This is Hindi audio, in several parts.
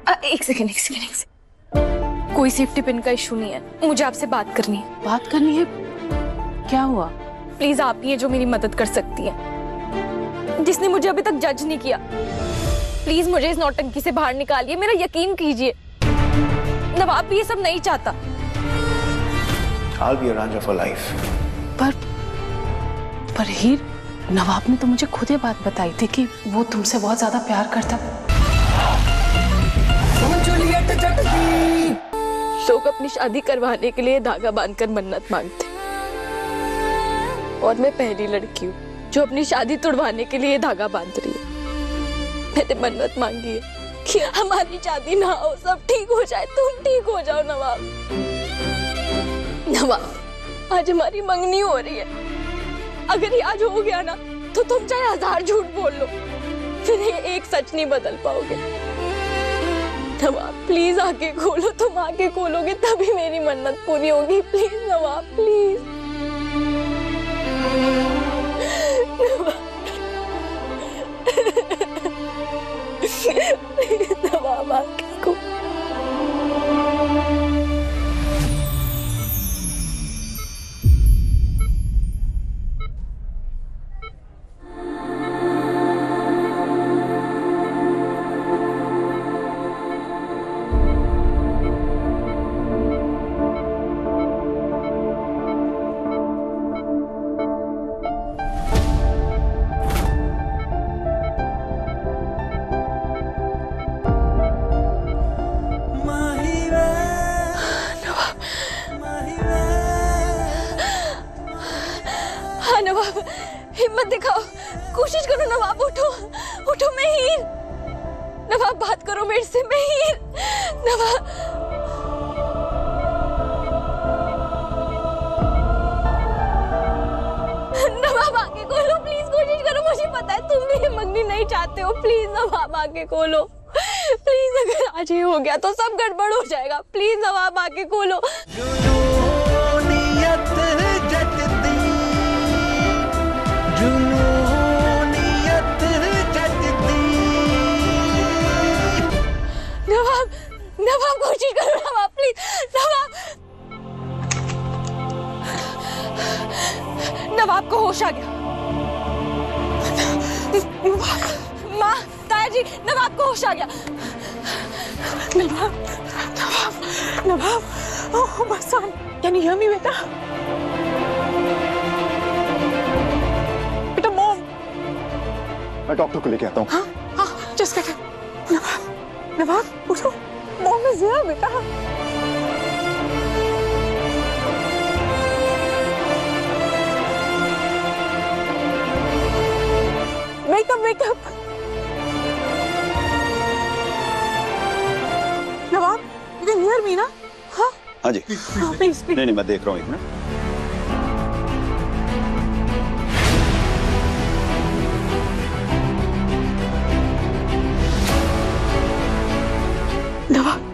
एक सेकंड। कोई सेफ्टी पिन का इशू नहीं है, मुझे आपसे बात करनी है। बात करनी है? क्या हुआ? प्लीज आप ही है जो मेरी मदद कर सकती है, जिसने मुझे अभी तक जज नहीं किया। प्लीज मुझे इस नौटंकी से बाहर निकालिए, मेरा यकीन कीजिए। नवाब भी ये सब नहीं चाहता। I'll be around you for life. पर हीर, नवाब ने तो मुझे खुद ये बात बताई थी कि वो तुमसे बहुत ज्यादा प्यार करता। लोग अपनी शादी करवाने के लिए धागा बांधकर मन्नत मांगते, और मैं पहली लड़की हूँ जो अपनी शादी तोड़वाने के लिए धागा बांध रही है। मैंने मन्नत मांगी है कि हमारी शादी ना हो, सब ठीक हो जाए, तुम ठीक हो जाओ। नवाब, आज हमारी मंगनी हो रही है। अगर ये आज हो गया ना तो तुम चाहे 1000 झूठ बोल लो, फिर ये एक सच नहीं बदल पाओगे। नवाब प्लीज आके खोलो, तुम आके खोलोगे तभी मेरी मन्नत पूरी होगी। प्लीज नवाब, प्लीज नवाब आके खोलो। नवाब हिम्मत दिखाओ, कोशिश करो नवाब, उठो मैं हीर। नवाब बात करो मेरे से, मैं हीर। नवाब आके खोलो, प्लीज कोशिश करो। मुझे पता है तुम भी ये मंगनी नहीं चाहते हो। प्लीज नवाब आके खोलो, प्लीज। अगर आज ये हो गया तो सब गड़बड़ हो जाएगा। प्लीज नवाब आके खोलो। नवाब कोशिश करो नवाब, प्लीज नवाब। नवाब को होश आ गया। माँ, ताया जी, नवाब को होश आ गया। नवाब, ओह बसान, कैन यू हियर मी बेटा? बेटा मॉम। मैं डॉक्टर को लेके आता हूँ। हाँ, जस्ट सेकंड। नवाब उठो, मॉम इज हियर बेटा। Wake up. Nawab, you can hear me ना? हाँ जी। प्लीज। नहीं, मैं देख रहा हूँ एक minute. Nawab,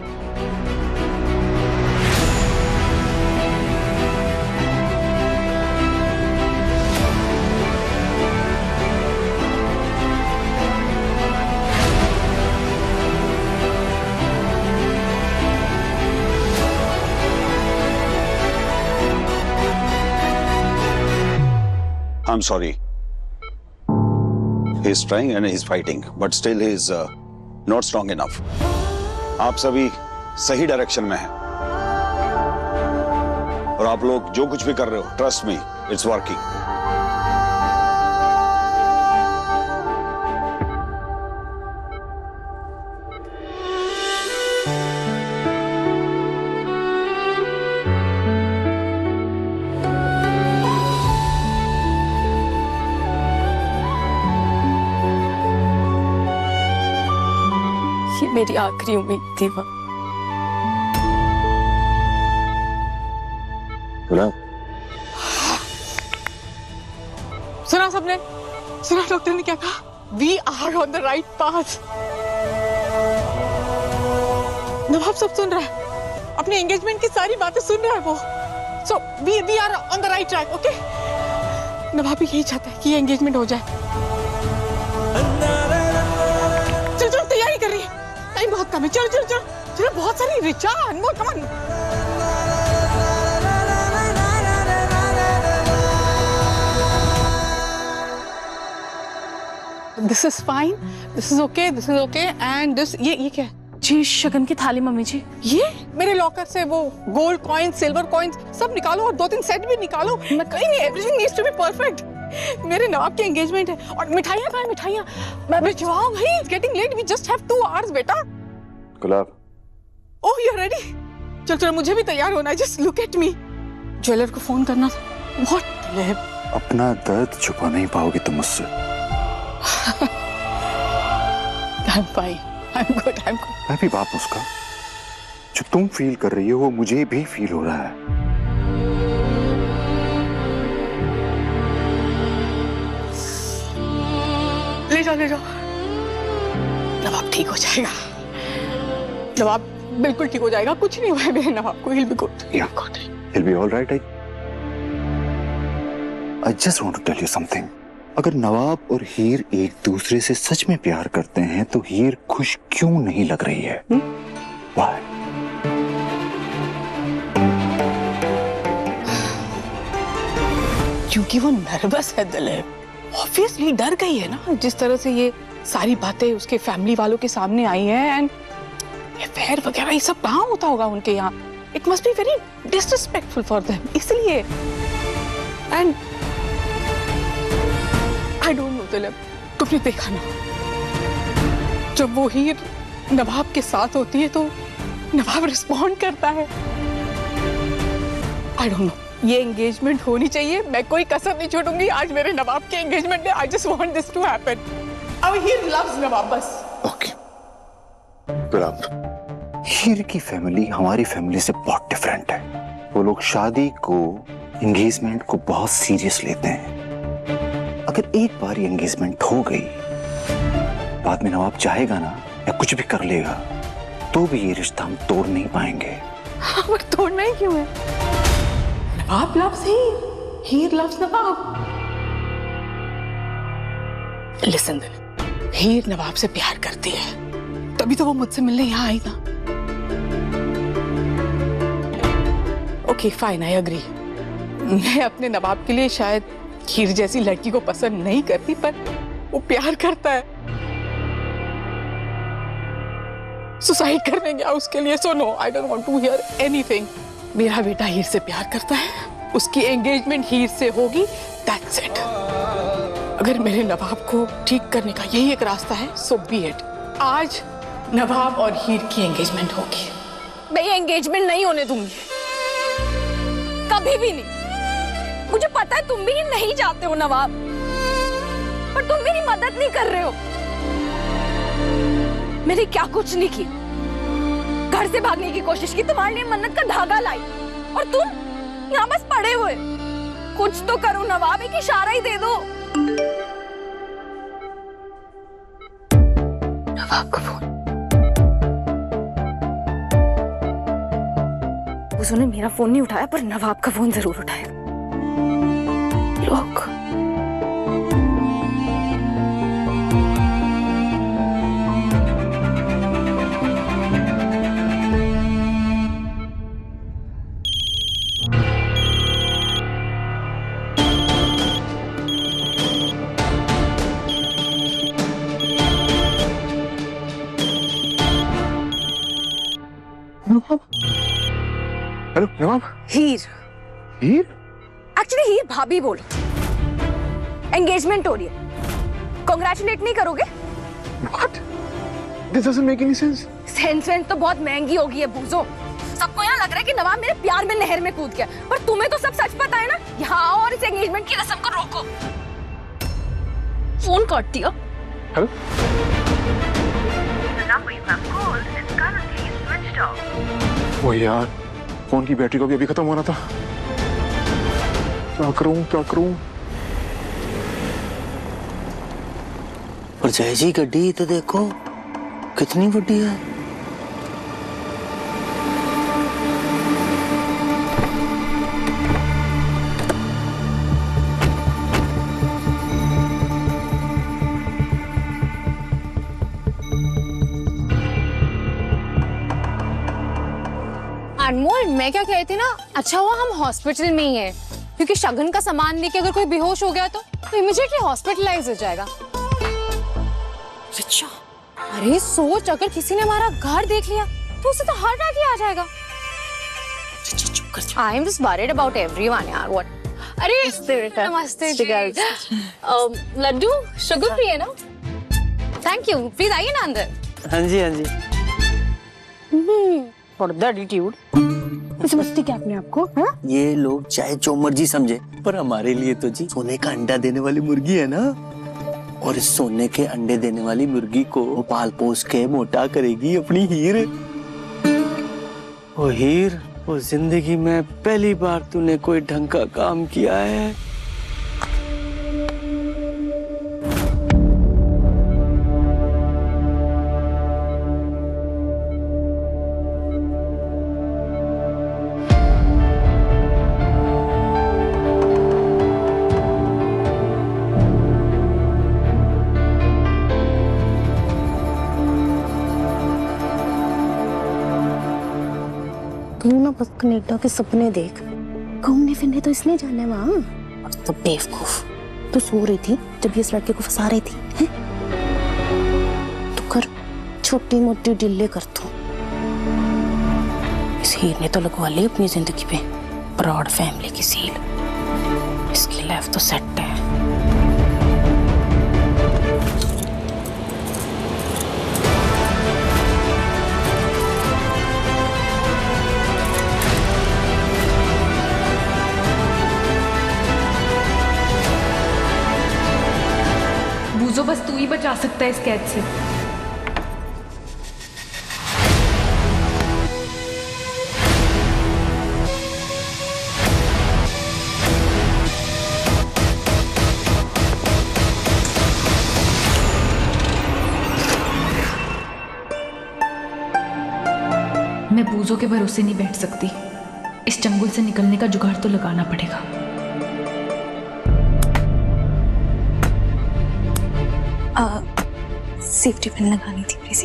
I'm sorry. He's trying and he's fighting, but still he is not strong enough. आप सभी सही डायरेक्शन में हैं और आप लोग जो कुछ भी कर रहे हो, ट्रस्ट मी, इट्स वर्किंग। ये मेरी आखिरी उम्मीद थी माँ। सुना सबने? सुना डॉक्टर ने क्या कहा? We are on the right path. नवाब सब सुन रहा है, अपने एंगेजमेंट की सारी बातें सुन रहा है वो। So we are on the right track, okay? नवाब भी यही चाहता है कि ये एंगेजमेंट हो जाए। चल तैयारी कर रही है। टाइम बहुत कम है, चलो चलो चलो चलो, बहुत सारी Richa Anmol, come on. This is fine, this is okay, this is okay, and this ये क्या है? जी शगन की थाली मम्मी जी। ये मेरे लॉकर से वो गोल्ड कॉइन्स, सिल्वर कॉइन्स सब निकालो और 2-3 सेट भी निकालो। मैं कहीं नहीं, everything needs to be perfect. मेरे नवाब की एंगेजमेंट है और मिठाइयाँ कहाँ हैं? मिठाइयाँ मैं जाओ भाई, it's getting late, we just have 2 hours बेटा। Gulab, oh you are ready? चल चल, मुझे भी तैयार होना है, just look at me. Jeweller को फोन करना था। व्हाट? अपना दर्द छुपा नहीं पाओगे तुम मुझसे। I am fine, I am good, I am good. मैं भी बाप उसका, जो तुम फील कर रही हो वो मुझे भी फील हो रहा है। ले जाओ ले जाओ, नवाब ठीक हो जाएगा, नवाब बिल्कुल ठीक हो जाएगा, कुछ नहीं हुआ है मेरे नवाब को, he'll be good, He'll be all right. I just want to tell you something. अगर नवाब और हीर एक दूसरे से सच में प्यार करते हैं तो हीर खुश क्यों नहीं लग रही है? Why? क्योंकि वो नर्वस है दिलीप, ऑब्वियसली डर गई है ना, जिस तरह से ये सारी बातें उसके फैमिली वालों के सामने आई हैं, एंड अफेयर वगैरह ये सब कहाँ होता होगा उनके यहाँ, it must be very disrespectful for them, इसलिए। And I don't know Dilip, तुमने देखा ना, जब वो हीर नवाब के साथ होती है तो नवाब रिस्पॉन्ड करता है। आई डोंट नो, ये एंगेजमेंट होनी चाहिए, मैं कोई कसर नहीं छोड़ूंगी, आज मेरे नवाब के एंगेजमेंट है, I just want this to happen. अब हीर लव्स नवाब बस। ओके गुलाब, हीर की फैमिली हमारी फैमिली से बहुत डिफरेंट है। वो लोग शादी को, एंगेजमेंट को बहुत सीरियस लेते हैं। अगर एक बार ये एंगेजमेंट हो गई, बाद में नवाब चाहेगा ना या कुछ भी कर लेगा तो भी ये रिश्ता हम तोड़ नहीं पाएंगे। पर तोड़ना ही क्यों है? नवाब लव्स हीर लव्स नवाब। लिसन दिलीप, हीर नवाब से प्यार करती है, तभी तो वो मुझसे मिलने यहाँ आई ना। ओके फाइन, आई एग्री, मैं अपने नवाब के लिए शायद हीर जैसी लड़की को पसंद नहीं करती, पर वो प्यार करता है, सुसाइड करने गया उसके लिए। So no, I don't want to hear anything. मेरा बेटा हीर से प्यार करता है, उसकी एंगेजमेंट हीर से होगी, दैट्स इट। अगर मेरे नवाब को ठीक करने का यही एक रास्ता है, सो बी इट। आज नवाब और हीर की एंगेजमेंट होगी। मैं ये एंगेजमेंट नहीं होने दूंगी, कभी भी नहीं। मुझे पता है तुम भी नहीं चाहते हो नवाब, पर तुम मेरी मदद नहीं कर रहे हो। मैंने क्या कुछ नहीं की, घर से भागने की कोशिश की, तुम्हारे लिए मन्नत का धागा लाई, और तुम यहाँ बस पड़े हुए। कुछ तो करो नवाब, एक इशारा ही दे दो। नवाब का फोन। उसने मेरा फोन नहीं उठाया, पर नवाब का फोन जरूर उठाया। लोग हेलो नवाब। हीर, हीर? एक्चुअली हीर भाभी बोलो। एंगेजमेंट हो रही है, कांग्रेचुलेट नहीं करोगे? What? This doesn't make any sense. Sense तो बहुत महंगी होगी है बूजो। सबको यहाँ लग रहा है कि नवाब मेरे प्यार में नहर में कूद गया, पर तुम्हें तो सब सच पता है ना। यहाँ आओ और इस एंगेजमेंट की रस्म को रोको। फोन काट दिया। हेलो? वो यार, फोन की बैटरी को भी अभी खत्म होना था। क्या करूं क्या करूं? पर जय जी गड्डी तो देखो कितनी बड़ी है। अनमोल, मैं क्या कह रही थी ना, अच्छा हुआ हम हॉस्पिटल में ही है, क्योंकि शगन का सामान लेके अगर कोई बेहोश हो गया तो इमीडिएटली हॉस्पिटलाइज हो जाएगा। अच्छा, अरे सोच, अगर किसी ने हमारा घर देख लिया तो उसे तो हार्ट अटैक ही आ जाएगा। चुप कर। I am just worried about everyone यार। व्हाट? अरे नमस्ते जी। लड्डू शुगर फ्री है ना? थैंक यू, प्लीज आइए ना अंदर। हाँ जी हाँ जी। एटीट्यूड समझती क्या अपने आपको? हाँ? ये लोग चाहे जो मर्जी समझे, पर हमारे लिए तो जी सोने का अंडा देने वाली मुर्गी है ना, और इस सोने के अंडे देने वाली मुर्गी को पाल पोस के मोटा करेगी अपनी हीर। ओ हीर, वो जिंदगी में पहली बार तूने कोई ढंग का काम किया है। तू ना बस कनेडा के सपने देख, घूमने फिरने तो इसलिए जाना है वहाँ। तो बेवकूफ, तू सो रही थी जब ये इस लड़के को फंसा रही थी, हैं? तो कर छोटी मोटी डिले कर तू। इस हीर ने तो लगवा ली अपनी जिंदगी पे प्राउड फैमिली की सील। इसकी लाइफ तो सेट है। बूजो, बस तू ही बचा सकता है इस कैद से। मैं बूजो के भरोसे नहीं बैठ सकती। इस चंगुल से निकलने का जुगाड़ तो लगाना पड़ेगा। सेफ्टी पिन लगानी थी प्लीज।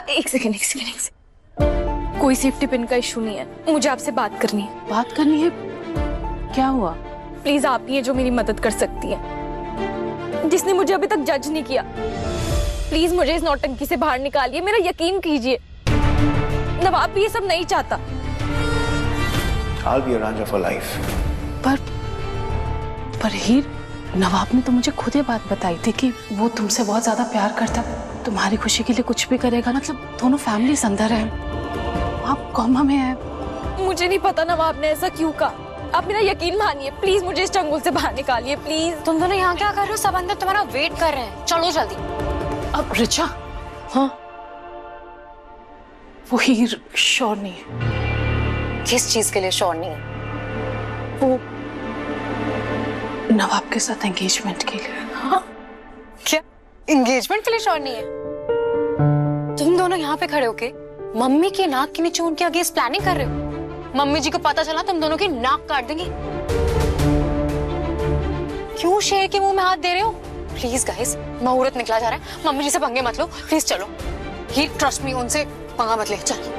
एक सेकंड। कोई सेफ्टी पिन का इशू नहीं है, मुझे आपसे बात करनी है। बात करनी है? क्या हुआ? प्लीज आप ही है जो मेरी मदद कर सकती है, जिसने मुझे अभी तक जज नहीं किया। प्लीज मुझे इस नौटंकी से बाहर निकालिए, मेरा यकीन कीजिए। नवाब भी ये सब नहीं चाहता। I'll be around you for life. पर हीर, नवाब ने तो मुझे खुद ये बात बताई थी कि वो तुमसे बहुत ज्यादा प्यार करता, तुम्हारी खुशी के लिए कुछ भी करेगा। मतलब दोनों फैमिलीज अंदर है, आप कोमा में है। मुझे नहीं पता नवाब ने ऐसा क्यों कहा। आप मेरा यकीन मानिए, प्लीज मुझे इस चंगुल से बाहर निकालिए प्लीज। तुम दोनों यहाँ क्या कर रहे हो? सब अंदर तुम्हारा वेट कर रहे हैं, चलो जल्दी। अब रिचा, हाँ वो हीर श्योर नहीं है। किस चीज के लिए श्योर नहीं है? वो नवाब के साथ एंगेजमेंट के लिए। हाँ? क्या एंगेजमेंट के लिए श्योर नहीं है? तुम दोनों यहाँ पे खड़े होके मम्मी के नाक के नीचे उनके अगेंस्ट प्लानिंग कर रहे हो। मम्मी जी को पता चला तुम दोनों की नाक काट देंगी। क्यों शेर के मुंह में हाथ दे रहे हो? प्लीज गाइस, मुहूर्त निकला जा रहा है, मम्मी जी से पंगे मत लो, प्लीज चलो। ही ट्रस्ट मी, उनसे पंगा मत ले, चल।